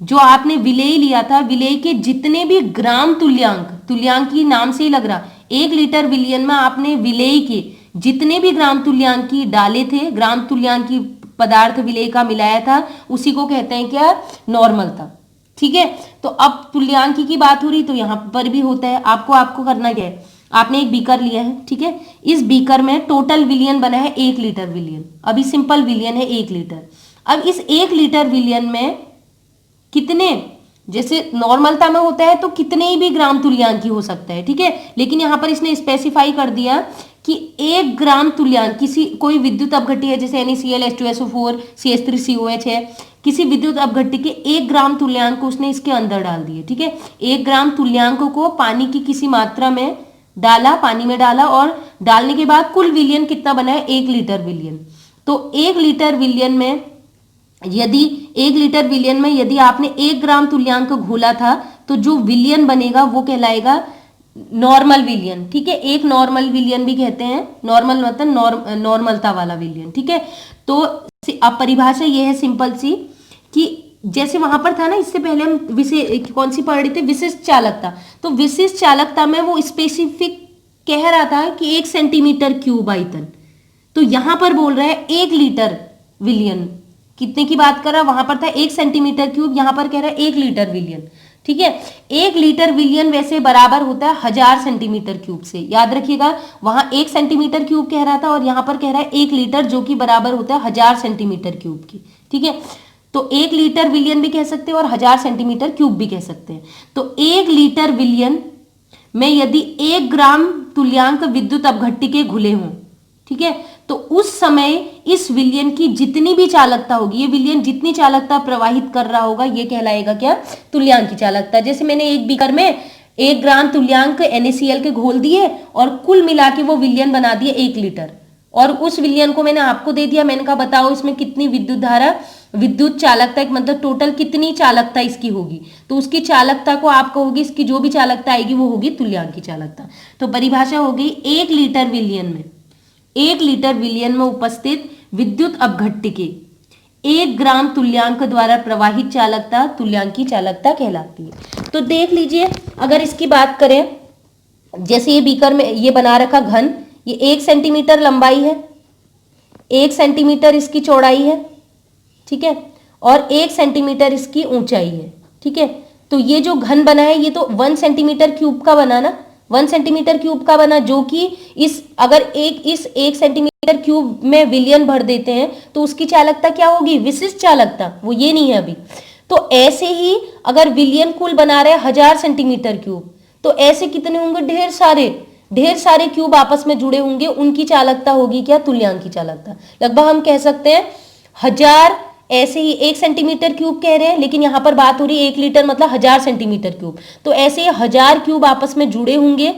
जो आपने विलेय लिया था, विलेय के जितने भी ग्राम तुल्यांक, तुल्यांक की नाम से ही लग रहा, 1 लीटर विलियन में आपने विलेय के जितने भी ग्राम तुल्यांक की डाले थे, ग्राम तुल्यांक की पदार्थ विलेय का मिलाया था, उसी को कहते हैं क्या, नॉर्मलता। ठीक है, तो अब तुल्यांकी की बात हो रही, तो यहां पर भी होता है। आपको करना क्या है, आपने एक बीकर लिया है। ठीक है, इस बीकर में टोटल विलियन बना है 1 लीटर विलियन, अभी सिंपल विलियन है 1 लीटर। अब इस 1 लीटर विलियन में कितने, जैसे नॉर्मलता में होता है तो कितने ही भी ग्राम तुल्यांकी हो सकता है। ठीक है, लेकिन यहां पर इसने स्पेसिफाई कर दिया कि 1 ग्राम तुल्यांक, किसी कोई विद्युत अपघट्टी है, जैसे NaCl H2SO4 CH3COH है, किसी विद्युत अपघट्टी के 1 ग्राम तुल्यांक को उसने इसके अंदर डाल दिए। ठीक है, 1 ग्राम तुल्यांक को पानी की किसी मात्रा में डाला, पानी में डाला, और डालने के बाद कुल विलियन कितना बना है, 1 लीटर विलियन। तो 1 लीटर विलियन में यदि 1 लीटर विलियन में यदि आपने 1 ग्राम तुल्यांक घोला था, तो जो विलियन बनेगा वो कहलाएगा नॉर्मल विलियन। ठीक है, एक नॉर्मल विलियन भी कहते हैं, नॉर्मल मतलब नॉर्मलता वाला विलियन। ठीक है, तो अब परिभाषा ये है सिंपल सी, कि जैसे वहां पर था ना, इससे पहले हम कौन सी पढ़ रहे थे, विशिष्ट चालकता। तो विशिष्ट चालकता में वो स्पेसिफिक कह रहा था कि 1 सेंटीमीटर क्यूब आयतन, तो यहां पर बोल रहा है 1 लीटर विलियन, कितने की बात कर रहा है, वहां पर था 1 सेंटीमीटर क्यूब, यहां पर कह रहा है 1 लीटर विलियन। ठीक है, 1 लीटर विलियन वैसे बराबर होता है 1000 सेंटीमीटर क्यूब से, याद रखिएगा, वहां 1 सेंटीमीटर क्यूब कह रहा था और यहां पर कह रहा है 1 लीटर, जो कि बराबर होता है 1000 सेंटीमीटर क्यूब की। ठीक है, तो 1 लीटर विलियन भी कह सकते हैं और 1000 सेंटीमीटर क्यूब भी कह सकते हैं। तो 1 लीटर विलियन में यदि 1 ग्राम तुल्यांक विद्युत अपघट्टी के घुले हों, ठीक है, तो उस समय इस विलियन की जितनी भी चालकता होगी, ये विलियन जितनी चालकता प्रवाहित कर रहा होगा, ये कहलाएगा क्या, तुल्यांकी चालकता। जैसे मैंने एक बीकर में 1 ग्राम तुल्यांक NaCl के घोल दिए और कुल मिला के वो विलियन बना दिए 1 लीटर, और उस विलियन को मैंने आपको दे दिया, मैंने कहा बताओ इसमें कितनी विद्युत धारा, विद्युत चालकता, मतलब टोटल कितनी चालकता इसकी होगी, तो उसकी चालकता को आप कहोगे, इसकी जो भी चालकता आएगी वो होगी तुल्यांकी चालकता। तो परिभाषा हो गई, 1 लीटर विलियन में, 1 लीटर विलियन में उपस्थित विद्युत अपघट्टी के 1 ग्राम तुल्यांक द्वारा प्रवाहित चालकता तुल्यांकी चालकता कहलाती है। तो देख लीजिए, अगर इसकी बात करें, जैसे ये बीकर में ये बना रखा घन, ये 1 सेंटीमीटर लंबाई है, 1 सेंटीमीटर इसकी चौड़ाई है, ठीक है, और 1 सेंटीमीटर इसकी ऊंचाई है। ठीक है, तो ये जो घन बना है ये तो 1 सेंटीमीटर क्यूब का बना ना, 1 सेंटीमीटर क्यूब का बना, जो कि इस अगर इस 1 सेंटीमीटर क्यूब में विलयन भर देते हैं तो उसकी चालकता क्या होगी, विशिष्ट चालकता, वो ये नहीं है अभी। तो ऐसे ही अगर विलयन कुल बना रहे 1000 सेंटीमीटर क्यूब, तो ऐसे कितने होंगे, ढेर सारे क्यूब आपस में जुड़े होंगे, उनकी चालकता होगी क्या, तुल्यांक की चालकता। लगभग हम कह सकते हैं 1000, ऐसे ही 1 सेंटीमीटर क्यूब कह रहे हैं, लेकिन यहां पर बात हो रही है 1 लीटर मतलब 1000 सेंटीमीटर क्यूब, तो ऐसे ही 1000 क्यूब आपस में जुड़े होंगे,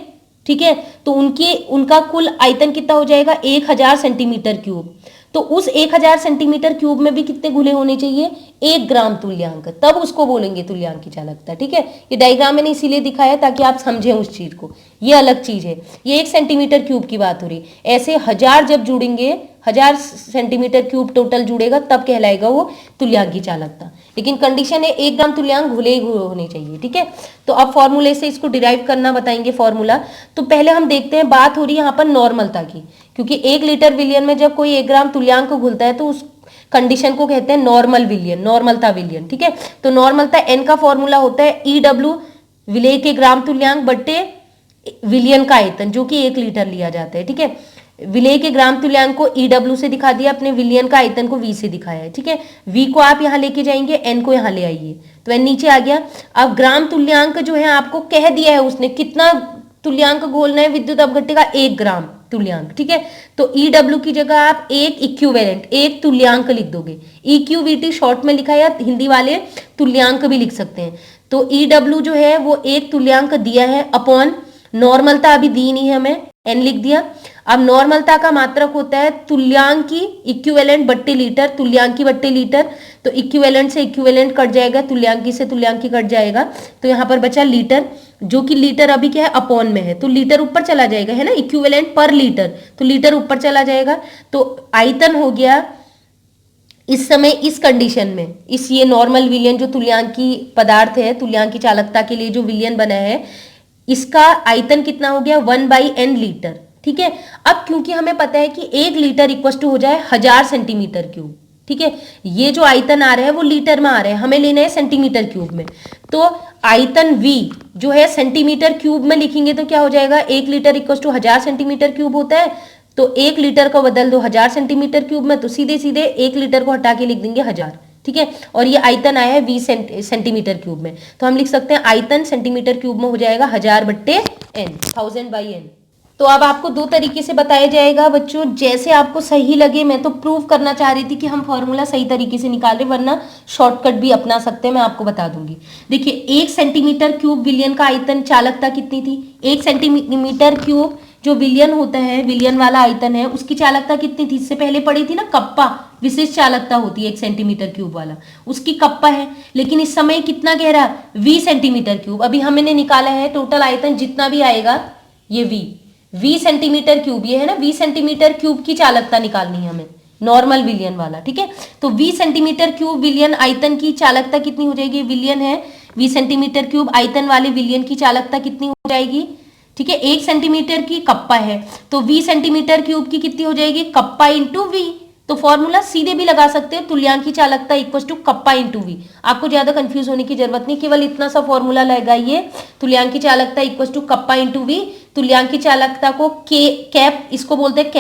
ठीक है। तो उनका कुल आयतन कितना हो जाएगा, 1000 सेंटीमीटर क्यूब। तो उस 1000 सेंटीमीटर क्यूब में भी कितने घुले होने चाहिए, 1 ग्राम तुल्यांक, तब उसको बोलेंगे तुल्यांक की चालकता, ठीक है। ये डायग्राम मैंने इसीलिए दिखाया ताकि आप समझें उस चीज को, ये अलग चीज है, ये 1 सेंटीमीटर क्यूब की बात हो रही। ऐसे 1000 जब जुड़ेंगे, 1000 सेंटीमीटर क्यूब टोटल जुड़ेगा, तब कहलाएगा वो तुल्यांक की चालकता। लेकिन कंडीशन है 1 ग्राम तुल्यांक घुले होने चाहिए, ठीक है। तो अब फॉर्मूले से इसको डिराइव करना बताएंगे फॉर्मूला। तो पहले हम देखते हैं, बात हो रही है यहाँ पर नॉर्मलता की, क्योंकि 1 लीटर विलियन में जब कोई 1 ग्राम तुल्यांक को घुलता है तो उस कंडीशन को कहते हैं नॉर्मल विलियन, नॉर्मलता विलियन, ठीक है। तो नॉर्मलता एन का फॉर्मूला होता है EW, विलेय के ग्राम तुल्यांक बट्टे विलियन का आयतन, जो कि 1 लीटर लिया जाता है, ठीक है। विलेय के ग्राम तुल्यांक को EW से दिखा दिया, अपने विलियन का आयतन को V से दिखाया है, ठीक है। V को आप यहां लेके जाएंगे, N को यहां ले आइए, तो N नीचे आ गया। अब ग्राम तुल्यांक जो है आपको कह दिया है उसने, कितना तुल्यांक घोलना है विद्युत अपघट्य का, 1 ग्राम तुल्यांक, ठीक है। तो EW की जगह आप एक इक्विवेलेंट, एक तुल्यांक लिख दोगे। EQVT शॉर्ट में लिखा है, या हिंदी वाले तुल्यांक भी लिख सकते हैं। तो EW जो है वो एक तुल्यांक दिया है, अपॉन नॉर्मलता अभी दी नहीं है हमें, N लिख दिया। अब नॉर्मलता का मात्रक होता है तुल्यांकी इक्विवेलेंट बट्टे लीटर, तुल्यांकी बट्टे लीटर, तो इक्विवेलेंट से इक्विवेलेंट कट जाएगा, तुल्यांकी से तुल्यांकी कट जाएगा, तो यहां पर बचा लीटर, जो कि लीटर अभी क्या है, अपॉन में है, तो लीटर ऊपर चला जाएगा, है ना, इक्विवेलेंट पर लीटर, तो लीटर ऊपर चला जाएगा। तो आयतन हो गया इस समय, इस कंडीशन में, इस ये नॉर्मल विलियन जो तुल्यांकी पदार्थ है, तुल्यांकी चालकता के लिए जो विलियन बना है, इसका आयतन कितना हो गया, 1/n लीटर, ठीक है। अब क्योंकि हमें पता है कि 1 लीटर इक्वल टू हो जाए 1000 सेंटीमीटर क्यूब, ठीक है। ये जो आयतन आ रहा है वो लीटर में आ रहा है, हमें लेना है सेंटीमीटर क्यूब में। तो आयतन V जो है सेंटीमीटर क्यूब में लिखेंगे तो क्या हो जाएगा, 1 litre equal to 1000 centimetre cube होता है, तो 1 लीटर को बदल दो 1000 सेंटीमीटर क्यूब में, तो सीधे सीधे 1 लीटर को हटा के लिख देंगे 1000, ठीक है। और ये आयतन आया है 20 सेंटीमीटर क्यूब में, तो हम लिख सकते हैं आयतन सेंटीमीटर क्यूब में हो जाएगा 1000/n, 1000/n। तो अब आपको 2 तरीके से बताया जाएगा बच्चों, जैसे आपको सही लगे। मैं तो प्रूव करना चाह रही थी कि हम फॉर्मूला सही तरीके से निकाल रहे, वरना शॉर्टकट भी अपना सकते हैं, मैं आपको बता दूंगी। देखिए 1 सेंटीमीटर क्यूब विलियन का आयतन, चालकता कितनी थी, 1 सेंटीमीटर क्यूब जो विलियन होता है, विलियन वाला आयतन है, उसकी चालकता कितनी थी, इससे पहले पढ़ी थी ना, कप्पा विशिष्ट चालकता होती है 1 सेंटीमीटर क्यूब वाला, उसकी कप्पा है। लेकिन इस समय कितना कह रहा है, 20 सेंटीमीटर क्यूब। अभी हमने निकाला है टोटल आयतन जितना भी आएगा, ये 20 सेंटीमीटर क्यूब, ये है ना 20 सेंटीमीटर क्यूब की चालकता निकालनी है हमें, नॉर्मल विलियन वाला, ठीक है। तो 20 सेंटीमीटर क्यूब विलियन आयतन की चालकता कितनी हो जाएगी, विलियन है 20 सेंटीमीटर क्यूब, आयतन वाले विलियन की चालकता कितनी हो जाएगी, ठीक है। 1 सेंटीमीटर की कप्पा है, तो 20 सेंटीमीटर क्यूब की कितनी हो जाएगी, कप्पा इंटू V। तो फॉर्मूला सीधे भी लगा सकते हो, तुल्यांक की चालकता equal to kappa into V। आपको ज्यादा कंफ्यूज होने की जरूरत नहीं, केवल इतना सा फॉर्मूला लगाइए, तुल्यांक की चालकता equal to kappa into V। तुल्यांक की चालकता को कैप, इसको बोलते हैं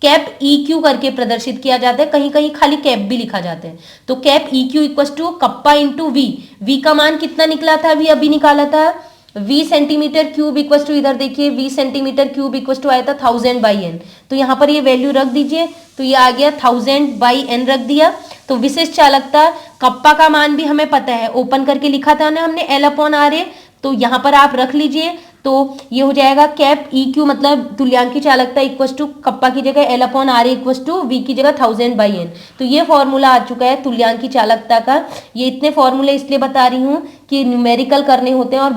कैप EQ करके प्रदर्शित किया जाता है, कहीं कहीं खाली कैप भी लिखा जाता है। तो cap EQ equal to kappa into V का मान कितना निकला था, अभी निकाला था 20 सेंटीमीटर क्यूब इक्वल टू, इधर देखिए 20 सेंटीमीटर क्यूब इक्वल टू आया था 1000/n, तो यहाँ पर ये वैल्यू रख दीजिए, तो ये आ गया 1000/n रख दिया। तो विशिष्ट चालकता कप्पा का मान भी हमें पता है, ओपन करके लिखा था ना हमने L/R, तो यहाँ पर आप रख लीजिए, तो ये हो जाएगा कैप EQ मतलब तुल्यांक की चालकता इक्वल टू कप्पा की जगह L/R इक्वल टू V की जगह 1000/n। तो ये फॉर्मूला आ चुका है तुल्यांक की चालकता का। ये इतने फॉर्मूले इसलिए बता रही हूँ कि न्यूमेरिकल करने होते हैं, और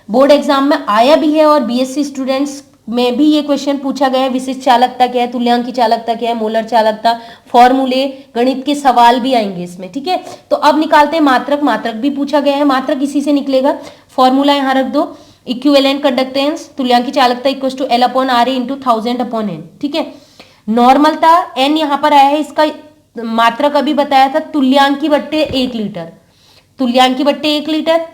बोर्ड एग्जाम में आया भी है, और BSc स्टूडेंट्स में भी ये क्वेश्चन पूछा गया है, विशिष्ट चालकता क्या है, तुल्यांक की चालकता क्या है, मोलर चालकता, फॉर्मूले, गणित के सवाल भी आएंगे इसमें, ठीक है। तो अब निकालते हैं मात्रक भी पूछा गया है, मात्रक इसी से निकलेगा। फॉर्मूला यहाँ रख दो, इक्विवेलेंट कंडक्टेंस तुल्यांक की चालकता equal to L/R into 1000/n, ठीक है। नॉर्मलता N यहाँ पर आया है, इसका मात्रक अभी बताया था तुल्यांकी बट्टे 1 लीटर, तुल्यांकी बट्टे 1 लीटर,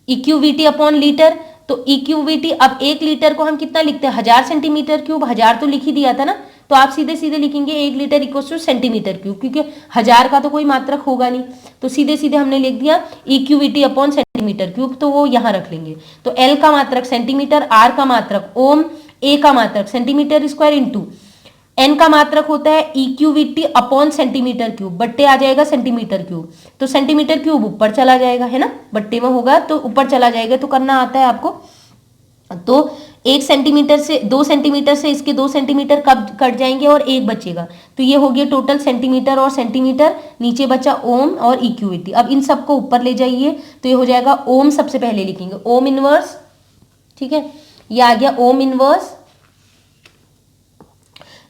इक्यूवीटी अपॉन लीटर। तो इक्यूवीटी, अब 1 लीटर को हम कितना लिखते हैं, 1000 सेंटीमीटर क्यूब, 1000 तो लिख ही दिया था ना, तो आप सीधे सीधे लिखेंगे 1 litre equals two centimetre cube, क्योंकि 1000 का तो कोई मात्रक होगा नहीं, तो सीधे सीधे हमने लिख दिया इक्यूवीटी अपॉन सेंटीमीटर क्यूब, तो वो यहां रख लेंगे। तो एल का मात्रक सेंटीमीटर, आर का मात्रक ओम, ए का मात्रक सेंटीमीटर स्क्वायर इंटू एन का मात्रक होता है इक्यूवीटी अपॉन सेंटीमीटर क्यूब, बट्टे आ जाएगा सेंटीमीटर क्यूब, तो सेंटीमीटर क्यूब ऊपर चला जाएगा, है ना, बट्टे में होगा तो ऊपर चला जाएगा, तो करना आता है आपको। तो 1 सेंटीमीटर से 2 सेंटीमीटर से इसके 2 सेंटीमीटर कब कट जाएंगे और 1 बचेगा, तो ये हो गया टोटल सेंटीमीटर और सेंटीमीटर, नीचे बचा ओम और इक्यूवीटी। अब इन सबको ऊपर ले जाइए तो ये हो जाएगा ओम, सबसे पहले लिखेंगे ओम इनवर्स, ठीक है, ये आ गया ओम इनवर्स।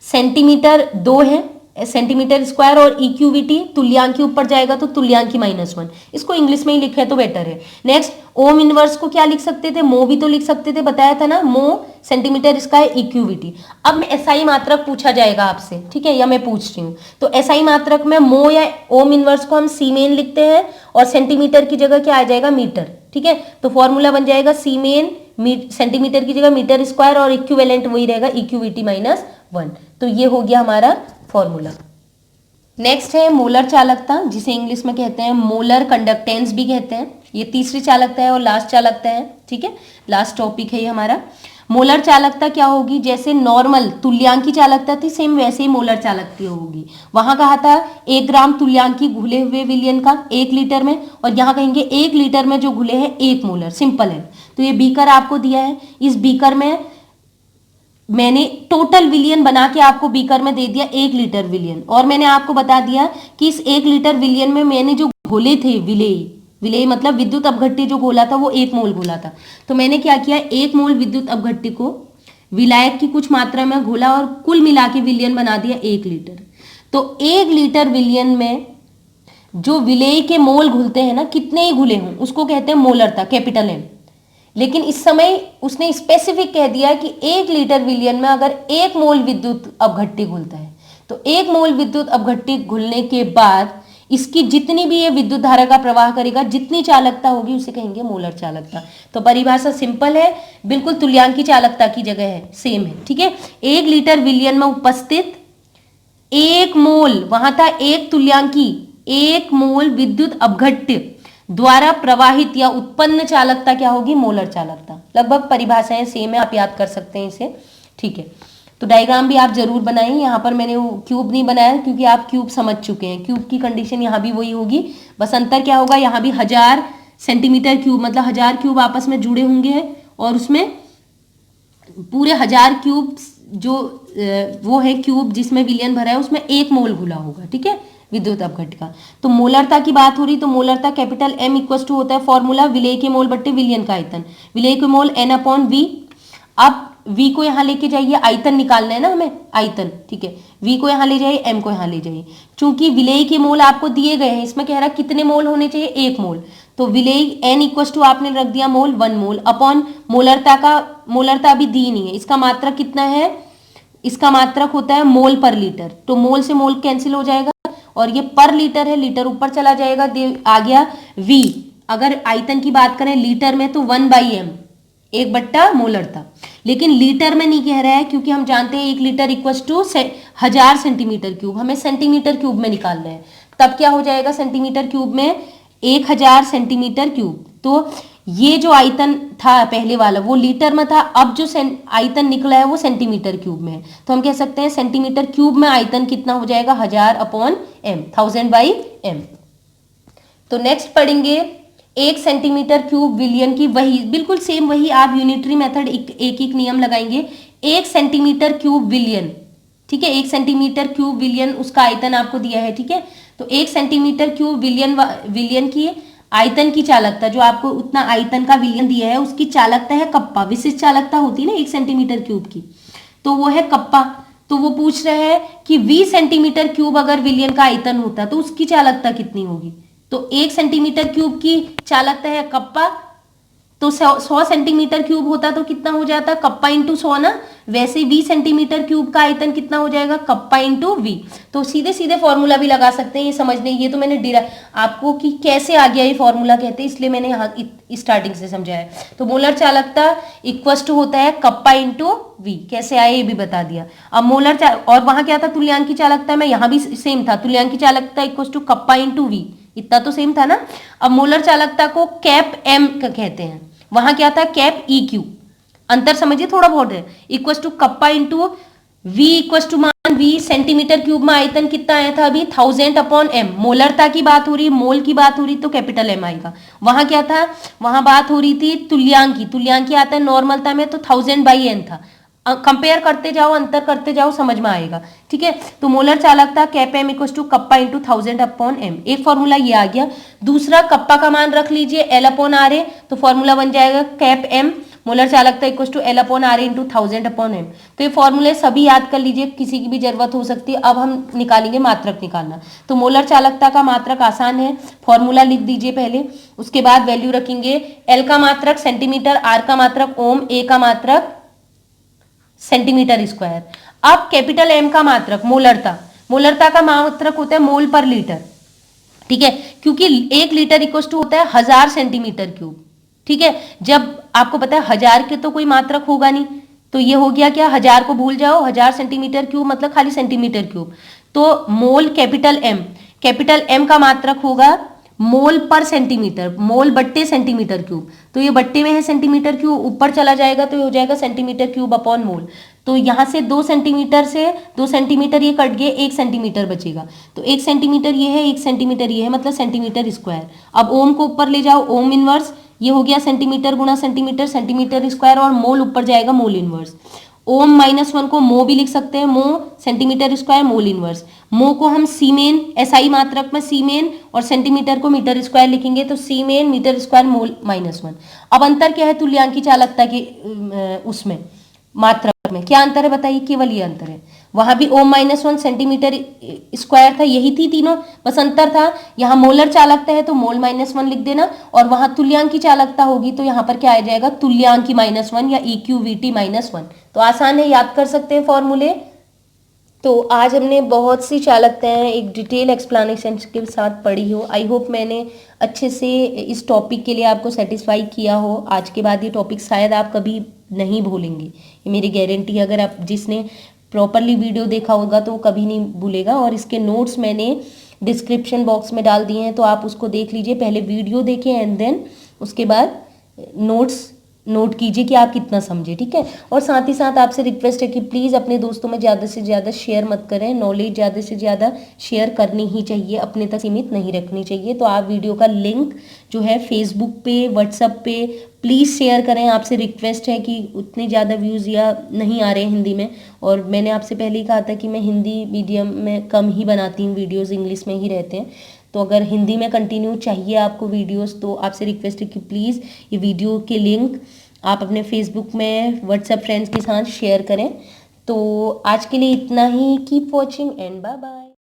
सेंटीमीटर 2 है, सेंटीमीटर स्क्वायर, और इक्यूवीटी तुल्यांकी ऊपर जाएगा तो तुल्यांकी -1, इसको इंग्लिश में ही लिखे तो बेटर है। नेक्स्ट ओम इनवर्स को क्या लिख सकते थे, मो भी तो लिख सकते थे, बताया था ना, मो सेंटीमीटर स्क्वायर इक्यूवीटी। अब एसआई मात्रक पूछा जाएगा आपसे, ठीक है, या मैं पूछ रही हूँ, तो एसआई मात्रक में मो या ओम इनवर्स को हम सीमेन लिखते हैं और सेंटीमीटर की जगह क्या आ जाएगा, मीटर, ठीक है, तो फॉर्मूला बन जाएगा सीमेन सेंटीमीटर की जगह मीटर स्क्वायर और इक्विवेलेंट वही रहेगा इक्यूवीटी -1, तो ये हो गया हमारा फॉर्मूला। नेक्स्ट है मोलर चालकता, जिसे इंग्लिश में कहते हैं मोलर कंडक्टेंस भी कहते हैं, ये तीसरी चालकता है और लास्ट चालकता है, ठीक है, लास्ट टॉपिक है ये हमारा। मोलर चालकता क्या होगी, जैसे नॉर्मल तुल्यांकी चालकता थी सेम वैसे ही मोलर चालकता होगी। वहां कहा था 1 ग्राम तुल्यांकी घुले हुए विलयन का 1 लीटर में, और यहाँ कहेंगे 1 लीटर में जो घुले हैं 1 मोलर, सिंपल है। तो ये बीकर आपको दिया है, इस बीकर में मैंने टोटल विलियन बना के आपको बीकर में दे दिया 1 लीटर विलियन, और मैंने आपको बता दिया कि इस 1 लीटर विलियन में मैंने जो घोले थे विलेय मतलब विद्युत अपघट्टी जो घोला था वो 1 मोल घोला था। तो मैंने क्या किया, 1 मोल विद्युत अपघट्टी को विलायक की कुछ मात्रा में घोला और कुल मिला के विलियन बना दिया 1 लीटर। तो 1 लीटर विलियन में जो विलेय के मोल घुलते हैं ना, कितने ही घुले हों, उसको कहते हैं मोलरता, कैपिटल एम। लेकिन इस समय उसने स्पेसिफिक कह दिया कि 1 लीटर विलियन में अगर 1 मोल विद्युत अपघट्टी घुलता है, तो 1 मोल विद्युत अपघट्टी घुलने के बाद इसकी जितनी भी ये विद्युत धारा का प्रवाह करेगा, जितनी चालकता होगी उसे कहेंगे मोलर चालकता। तो परिभाषा सिंपल है, बिल्कुल तुल्यांकी चालकता की जगह है, सेम है, ठीक है। 1 लीटर विलियन में उपस्थित 1 मोल, वहां था 1 तुल्यांकी, 1 मोल विद्युत अपघट्य द्वारा प्रवाहित या उत्पन्न चालकता क्या होगी, मोलर चालकता। लगभग परिभाषाएं सेम है, आप याद कर सकते हैं इसे, ठीक है। तो डायग्राम भी आप जरूर बनाएं, यहाँ पर मैंने वो क्यूब नहीं बनाया क्योंकि आप क्यूब समझ चुके हैं, क्यूब की कंडीशन यहाँ भी वही होगी, बस अंतर क्या होगा, यहाँ भी 1000 सेंटीमीटर क्यूब मतलब 1000 क्यूब आपस में जुड़े होंगे, और उसमें पूरे 1000 क्यूब जो वो है क्यूब जिसमें विलियन भरा है उसमें 1 मोल घुला होगा, ठीक है, विद्युत अपघट्य का। तो मोलरता की बात हो रही, तो मोलरता कैपिटल M इक्वल टू होता है फॉर्मूला विलेय के मोल बट्टे विलियन का आयतन, विलेय के मोल N/V। अब V को यहाँ लेके जाइए, आयतन निकालना है ना हमें, आयतन, ठीक है, V को यहाँ ले जाइए, M को यहाँ ले जाइए। चूंकि विलेय के मोल आपको दिए गए हैं, इसमें कह रहा कितने मोल होने चाहिए, 1 मोल, तो विलेय N इक्वल टू आपने रख दिया मोल 1 मोल अपॉन मोलरता अभी दी नहीं है, इसका मात्रक कितना है, इसका मात्रक होता है मोल पर लीटर, तो मोल से मोल कैंसिल हो जाएगा और ये पर लीटर है, लीटर ऊपर चला जाएगा, आ गया V। अगर आयतन की बात करें लीटर में तो 1/m, 1 मोलरता, लेकिन लीटर में नहीं कह रहा है क्योंकि हम जानते हैं 1 litre equal to 1000 centimetre cube, हमें सेंटीमीटर क्यूब में निकालना है, तब क्या हो जाएगा सेंटीमीटर क्यूब में 1000 सेंटीमीटर क्यूब। तो ये जो आयतन था पहले वाला वो लीटर में था, अब जो आयतन निकला है वो सेंटीमीटर क्यूब में है, तो हम कह सकते हैं सेंटीमीटर क्यूब में आयतन कितना हो जाएगा 1000/m, 1000/m। तो नेक्स्ट पढ़ेंगे 1 सेंटीमीटर क्यूब विलियन की, वही बिल्कुल सेम वही आप यूनिटरी मेथड एक नियम लगाएंगे। 1 सेंटीमीटर क्यूब विलियन, ठीक है, 1 सेंटीमीटर क्यूब विलियन उसका आयतन आपको दिया है, ठीक है। तो 1 सेंटीमीटर क्यूब विलियन की आयतन की चालकता, जो आपको उतना आयतन का विलियन दिया है उसकी चालकता है कप्पा, विशिष्ट चालकता होती है ना 1 सेंटीमीटर क्यूब की, तो वो है कप्पा। तो वो पूछ रहे हैं कि 20 सेंटीमीटर क्यूब अगर विलियन का आयतन होता तो उसकी चालकता कितनी होगी, तो 1 सेंटीमीटर क्यूब की चालकता है कप्पा तो 100 सेंटीमीटर क्यूब होता तो कितना हो जाता, कप्पा इंटू 100 ना। वैसे 20 सेंटीमीटर क्यूब का आयतन कितना हो जाएगा, कप्पा इंटू वी। तो सीधे सीधे फॉर्मूला भी लगा सकते हैं, ये समझने, ये तो मैंने आपको कि कैसे आ गया ये फॉर्मूला कहते हैं, इसलिए मैंने यहाँ स्टार्टिंग से समझाया। तो मोलर चालकता इक्वल टू होता है कप्पा इंटू वी, कैसे आए ये भी बता दिया। अब मोलर और वहां क्या था, तुल्यांकी चालकता में, यहाँ भी सेम था, तुल्यांकी चालकता equal to kappa into V, इतना तो सेम था ना। अब मोलर चालकता को कैप एम कहते हैं, वहां क्या था, कैप ई क्यू। अंतर समझिए थोड़ा बहुत है। Equal to kappa into V equal to मान वी, सेंटीमीटर क्यूब में आयतन कितना आया था अभी, 1000 अपॉन एम। मोलरता की बात हो रही, मोल की बात हो रही तो कैपिटल एम आएगा। वहां क्या था, वहां बात हो रही थी तुल्यांकी, तुल्यांकी आता है नॉर्मलता में तो 1000/n था। कंपेयर करते जाओ, अंतर करते जाओ, समझ में आएगा, ठीक है। तो मोलर चालकता cap M equal to kappa into 1000 upon M, एक फॉर्मूला ये आ गया। दूसरा कप्पा का मान रख लीजिए एल अपॉन आर ए, तो फॉर्मूला बन जाएगा कैप एम मोलर चालकता equal to L upon R A into 1000 upon M. तो ये फॉर्मूले सभी याद कर लीजिए, किसी की भी जरूरत हो सकती है। अब हम निकालेंगे मात्रक निकालना। तो मोलर चालकता का मात्रक आसान है, फॉर्मूला लिख दीजिए पहले, उसके बाद वैल्यू रखेंगे। एल का मात्रक सेंटीमीटर, आर का मात्रक ओम, ए का मात्रक सेंटीमीटर स्क्वायर। अब कैपिटल एम का मात्रक मोलरता, मोलरता का मात्रक होता है मोल पर लीटर, ठीक है, क्योंकि 1 लीटर इक्वल टू होता है 1000 सेंटीमीटर क्यूब, ठीक है। जब आपको पता है 1000 के तो कोई मात्रक होगा नहीं, तो ये हो गया क्या, 1000 को भूल जाओ, 1000 सेंटीमीटर क्यूब मतलब खाली सेंटीमीटर क्यूब। तो मोल कैपिटल एम का मात्रक होगा मोल पर सेंटीमीटर, मोल बट्टे सेंटीमीटर क्यूब। तो ये बट्टे में है सेंटीमीटर क्यूब, ऊपर चला जाएगा तो ये हो जाएगा सेंटीमीटर क्यूब अपॉन मोल। तो यहां से 2 सेंटीमीटर ये कट गए, 1 सेंटीमीटर बचेगा। तो 1 सेंटीमीटर ये है, 1 सेंटीमीटर ये है, मतलब सेंटीमीटर स्क्वायर। अब ओम को ऊपर ले जाओ, ओम इनवर्स, ये हो गया सेंटीमीटर गुणा सेंटीमीटर, सेंटीमीटर स्क्वायर, और मोल ऊपर जाएगा मोल इनवर्स। ओम -1 को मो भी लिख सकते हैं, मो सेंटीमीटर स्क्वायर मोल इनवर्स। मो को हम सीमेन, एसआई मात्रक में सीमेन, और सेंटीमीटर को मीटर स्क्वायर लिखेंगे, तो सीमेन मीटर स्क्वायर मोल -1। अब अंतर क्या है तुल्यांकी चालकता के उसमें मात्रक में, क्या अंतर है बताइए, केवल ये अंतर है। वहां भी ओम -1 सेंटीमीटर स्क्वायर था, यही थी तीनों, बस अंतर था। यहाँ मोलर चालकता है तो मोल -1 लिख देना, और वहां तुल्यांकी चालकता होगी तो यहाँ पर क्या आ जाएगा, तुल्यांकी -1 या EQVT -1। तो आसान है, याद कर सकते हैं फॉर्मूले। तो आज हमने बहुत सी चालकताएं एक डिटेल एक्सप्लेनेशन के साथ पढ़ी हो। आई होप मैंने अच्छे से इस टॉपिक के लिए आपको सेटिस्फाई किया हो। आज के बाद ये टॉपिक शायद आप कभी नहीं भूलेंगे, ये मेरी गारंटी है। अगर आप जिसने प्रॉपरली वीडियो देखा होगा तो वो कभी नहीं भूलेगा। और इसके नोट्स मैंने डिस्क्रिप्शन बॉक्स में डाल दिए हैं, तो आप उसको देख लीजिए, पहले वीडियो देखें एंड देन उसके बाद नोट्स नोट कीजिए कि आप कितना समझे, ठीक है। और साथ ही साथ आपसे रिक्वेस्ट है कि प्लीज़ अपने दोस्तों में ज़्यादा से ज़्यादा शेयर मत करें, नॉलेज ज़्यादा से ज़्यादा शेयर करनी ही चाहिए, अपने तक सीमित नहीं रखनी चाहिए। तो आप वीडियो का लिंक जो है फेसबुक पे, व्हाट्सएप पे प्लीज़ शेयर करें। आपसे रिक्वेस्ट है कि उतने ज़्यादा व्यूज़ या नहीं आ रहे हैं हिंदी में, और मैंने आपसे पहले ही कहा था कि मैं हिंदी मीडियम में कम ही बनाती हूँ वीडियोज़, इंग्लिश में ही रहते हैं। तो अगर हिंदी में कंटिन्यू चाहिए आपको वीडियोस, तो आपसे रिक्वेस्ट है कि प्लीज़ ये वीडियो के लिंक आप अपने फेसबुक में, व्हाट्सएप फ्रेंड्स के साथ शेयर करें। तो आज के लिए इतना ही। Keep watching and bye bye.